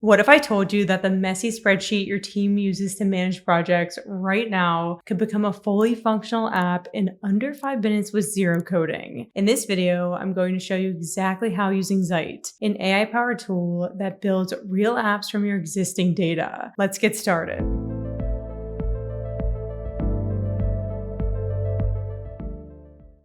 What if I told you that the messy spreadsheet your team uses to manage projects right now could become a fully functional app in under 5 minutes with zero coding? In this video, I'm going to show you exactly how using Zite, an AI-powered tool that builds real apps from your existing data. Let's get started.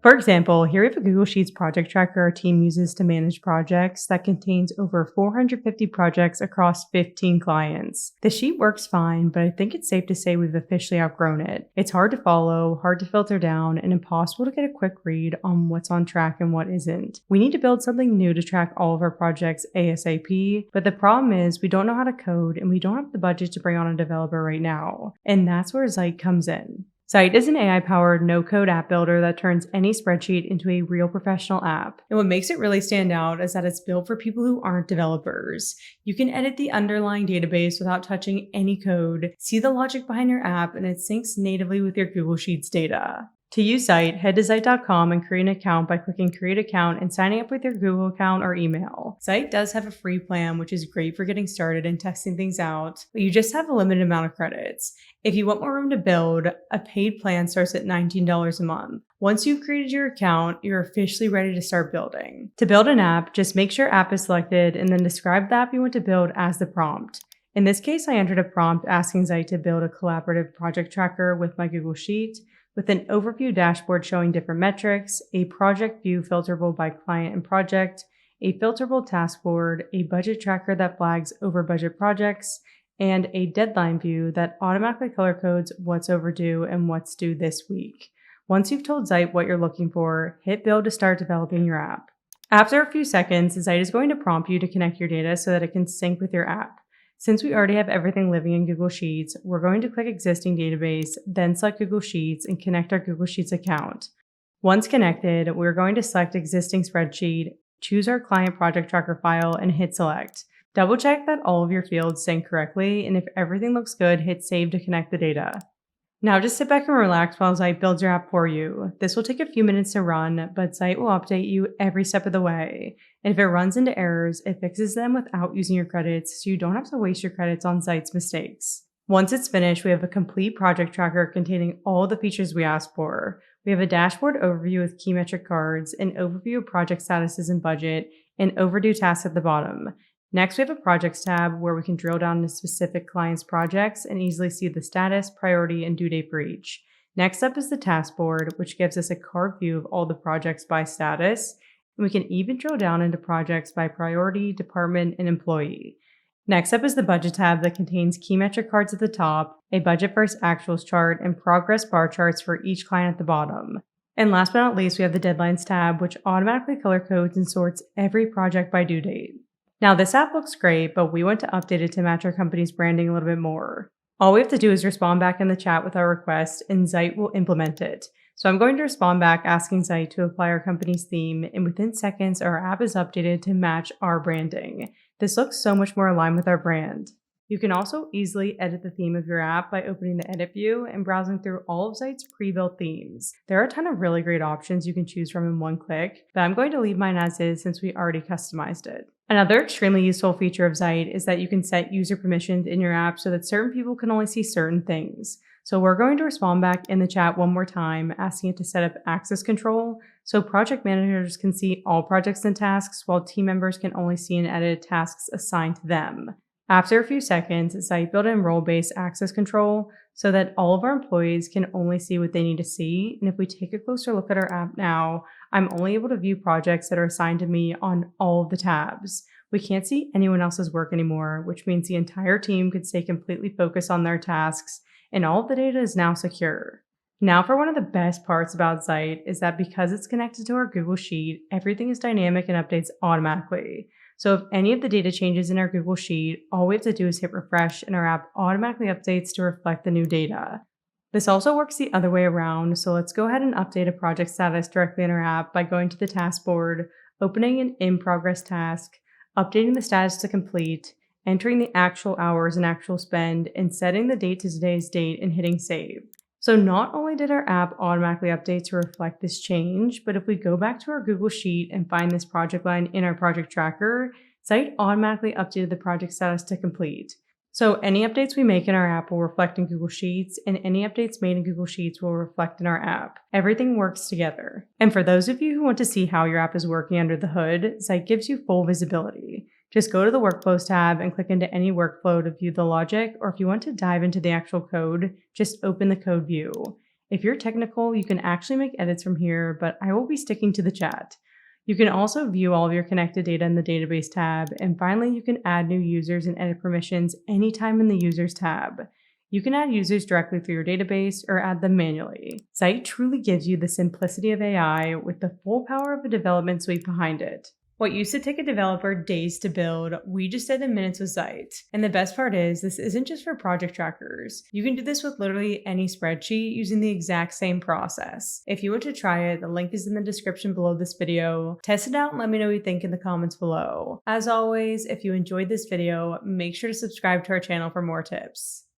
For example, here we have a Google Sheets project tracker our team uses to manage projects that contains over 450 projects across 15 clients. The sheet works fine, but I think it's safe to say we've officially outgrown it. It's hard to follow, hard to filter down, and impossible to get a quick read on what's on track and what isn't. We need to build something new to track all of our projects ASAP, but the problem is we don't know how to code and we don't have the budget to bring on a developer right now. And that's where Zite comes in. Zite is an AI-powered no-code app builder that turns any spreadsheet into a real professional app. And what makes it really stand out is that it's built for people who aren't developers. You can edit the underlying database without touching any code, see the logic behind your app, and it syncs natively with your Google Sheets data. To use Zite, head to Zite.com and create an account by clicking Create Account and signing up with your Google account or email. Zite does have a free plan, which is great for getting started and testing things out, but you just have a limited amount of credits. If you want more room to build, a paid plan starts at $19 a month. Once you've created your account, you're officially ready to start building. To build an app, just make sure app is selected and then describe the app you want to build as the prompt. In this case, I entered a prompt asking Zite to build a collaborative project tracker with my Google Sheet, with an overview dashboard showing different metrics, a project view filterable by client and project, a filterable task board, a budget tracker that flags over budget projects, and a deadline view that automatically color codes what's overdue and what's due this week. Once you've told Zite what you're looking for, hit build to start developing your app. After a few seconds, Zite is going to prompt you to connect your data so that it can sync with your app. Since we already have everything living in Google Sheets, we're going to click Existing Database, then select Google Sheets and connect our Google Sheets account. Once connected, we're going to select Existing Spreadsheet, choose our Client Project Tracker file, and hit Select. Double check that all of your fields sync correctly, and if everything looks good, hit Save to connect the data. Now just sit back and relax while Zite builds your app for you. This will take a few minutes to run, but Zite will update you every step of the way. And if it runs into errors, it fixes them without using your credits, so you don't have to waste your credits on Zite's mistakes. Once it's finished, we have a complete project tracker containing all the features we asked for. We have a dashboard overview with key metric cards, an overview of project statuses and budget, and overdue tasks at the bottom. Next, we have a projects tab where we can drill down into specific clients' projects and easily see the status, priority, and due date for each. Next up is the task board, which gives us a carved view of all the projects by status, and we can even drill down into projects by priority, department, and employee. Next up is the budget tab that contains key metric cards at the top, a budget versus actuals chart, and progress bar charts for each client at the bottom. And last but not least, we have the deadlines tab, which automatically color codes and sorts every project by due date. Now this app looks great, but we want to update it to match our company's branding a little bit more. All we have to do is respond back in the chat with our request and Zite will implement it. So I'm going to respond back asking Zite to apply our company's theme, and within seconds our app is updated to match our branding. This looks so much more aligned with our brand. You can also easily edit the theme of your app by opening the edit view and browsing through all of Zite's pre-built themes. There are a ton of really great options you can choose from in one click, but I'm going to leave mine as is since we already customized it. Another extremely useful feature of Zite is that you can set user permissions in your app so that certain people can only see certain things. So we're going to respond back in the chat one more time, asking it to set up access control so project managers can see all projects and tasks while team members can only see and edit tasks assigned to them. After a few seconds, Zite built in role-based access control so that all of our employees can only see what they need to see. And if we take a closer look at our app now, I'm only able to view projects that are assigned to me on all of the tabs. We can't see anyone else's work anymore, which means the entire team could stay completely focused on their tasks, and all of the data is now secure. Now for one of the best parts about Zite is that because it's connected to our Google Sheet, everything is dynamic and updates automatically. So if any of the data changes in our Google Sheet, all we have to do is hit refresh and our app automatically updates to reflect the new data. This also works the other way around, so let's go ahead and update a project status directly in our app by going to the task board, opening an in-progress task, updating the status to complete, entering the actual hours and actual spend, and setting the date to today's date and hitting save. So not only did our app automatically update to reflect this change, but if we go back to our Google Sheet and find this project line in our project tracker, Zite automatically updated the project status to complete. So any updates we make in our app will reflect in Google Sheets, and any updates made in Google Sheets will reflect in our app. Everything works together. And for those of you who want to see how your app is working under the hood, Zite gives you full visibility. Just go to the Workflows tab and click into any workflow to view the logic, or if you want to dive into the actual code, just open the code view. If you're technical, you can actually make edits from here, but I will be sticking to the chat. You can also view all of your connected data in the database tab, and finally you can add new users and edit permissions anytime in the users tab. You can add users directly through your database or add them manually. Zite truly gives you the simplicity of AI with the full power of a development suite behind it. What used to take a developer days to build, we just did in minutes with Zite. And the best part is, this isn't just for project trackers. You can do this with literally any spreadsheet using the exact same process. If you want to try it, the link is in the description below this video. Test it out and let me know what you think in the comments below. As always, if you enjoyed this video, make sure to subscribe to our channel for more tips.